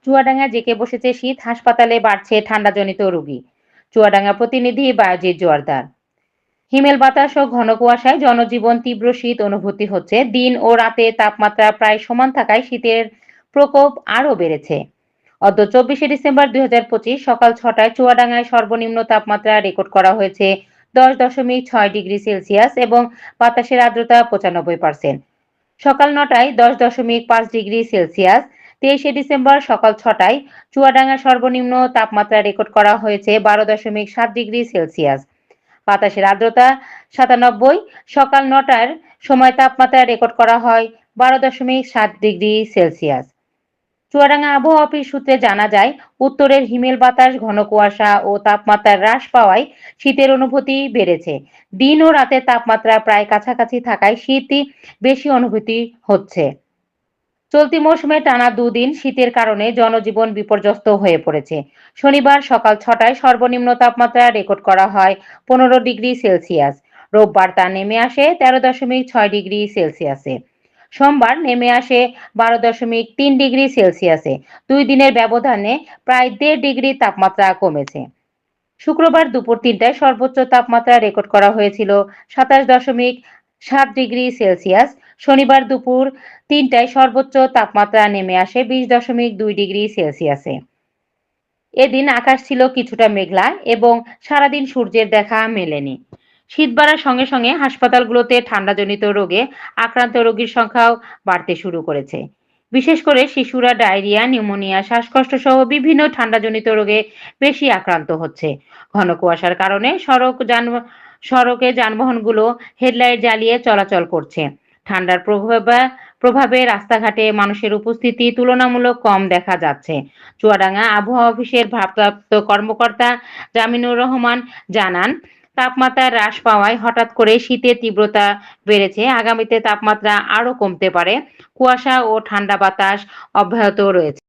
চুয়াডাঙ্গা জেঁকে বসেছে শীত, হাসপাতালে বাড়ছে ঠান্ডাজনিত রোগী। চুয়াডাঙ্গা প্রতিনিধি বায়েজিদ জোয়ারদার। হিমেল বাতাস ও ঘন কুয়াশায় জনজীবন তীব্র শীত অনুভূতি হচ্ছে। দিন ও রাতে তাপমাত্রা প্রায় সমান থাকায় শীতের প্রকোপ আরও বেড়েছে। অদ্য 24শে ডিসেম্বর 2025 সকাল 6টায় চুয়াডাঙ্গায় সর্বনিম্ন তাপমাত্রা রেকর্ড করা হয়েছে 10.6 ডিগ্রি সেলসিয়াস এবং বাতাসের আর্দ্রতা 95%। সকাল 9টায় 10.5 ডিগ্রি সেলসিয়াস। 23শে ডিসেম্বর সকাল 6টায় চুয়াডাঙ্গার সর্বনিম্ন তাপমাত্রা রেকর্ড করা হয়েছে 12.7 ডিগ্রি সেলসিয়াস। বাতাসের আর্দ্রতা 97। সকাল 9টার সময় তাপমাত্রা রেকর্ড করা হয় 12.7 ডিগ্রি সেলসিয়াস। চুয়াডাঙ্গা আবহাওয়া অফিস সূত্রে জানা যায়, উত্তরের হিমেল বাতাস, ঘন কুয়াশা ও তাপমাত্রা হ্রাস পাওয়ায় শীতের অনুভূতি বেড়েছে। দিন ও রাতের তাপমাত্রা প্রায় কাছাকাছি থাকায় শীতই বেশি অনুভূতি হচ্ছে। চলতি মৌসুমে টানা দুদিন শীতের কারণে জনজীবন বিপর্যস্ত হয়ে পড়েছে। শনিবার সকাল 6টায় সর্বনিম্ন তাপমাত্রা রেকর্ড করা হয় 15 ডিগ্রি সেলসিয়াস। রোববার তা নেমে আসে 13.6 ডিগ্রি সেলসিয়াসে। সোমবার নেমে আসে 12.3 ডিগ্রি সেলসিয়াসে। 2 দিনের ব্যবধানে প্রায় 1.5 ডিগ্রি তাপমাত্রা কমেছে। শুক্রবার দুপুর 3টায় সর্বোচ্চ তাপমাত্রা রেকর্ড করা হয়েছিল 27.7 ডিগ্রি সেলসিয়াস। শনিবার দুপুর 3টায় সর্বোচ্চ তাপমাত্রা নেমে আসে 20.2 ডিগ্রি সেলসিয়াসে। এদিন আকাশ ছিল কিছুটা মেঘলা এবং সারাদিন সূর্যের দেখা মেলেনি। শীত বাড়ার সঙ্গে সঙ্গে হাসপাতালগুলোতে ঠান্ডাজনিত রোগে আক্রান্ত রোগীর সংখ্যাও বাড়তে শুরু করেছে। বিশেষ করে শিশুরা ডায়রিয়া, নিউমোনিয়া, শ্বাসকষ্ট সহ বিভিন্ন ঠান্ডাজনিত রোগে বেশি আক্রান্ত হচ্ছে। ঘন কুয়াশার কারণে সড়কে যানবাহনগুলো হেডলাইট জ্বালিয়ে চলাচল করছে। ঠান্ডার প্রভাবে রাস্তাঘাটে মানুষের উপস্থিতি তুলনামূলক কম দেখা যাচ্ছে। চুয়াডাঙ্গা আবহাওয়া অফিসের ভারপ্রাপ্ত কর্মকর্তা জামিনুর রহমান জানান, তাপমাত্রা হ্রাস পাওয়ায় হঠাৎ করে শীতের তীব্রতা বেড়েছে। আগামীতে তাপমাত্রা আরও কমতে পারে। কুয়াশা ও ঠান্ডা বাতাস অব্যাহত রয়েছে।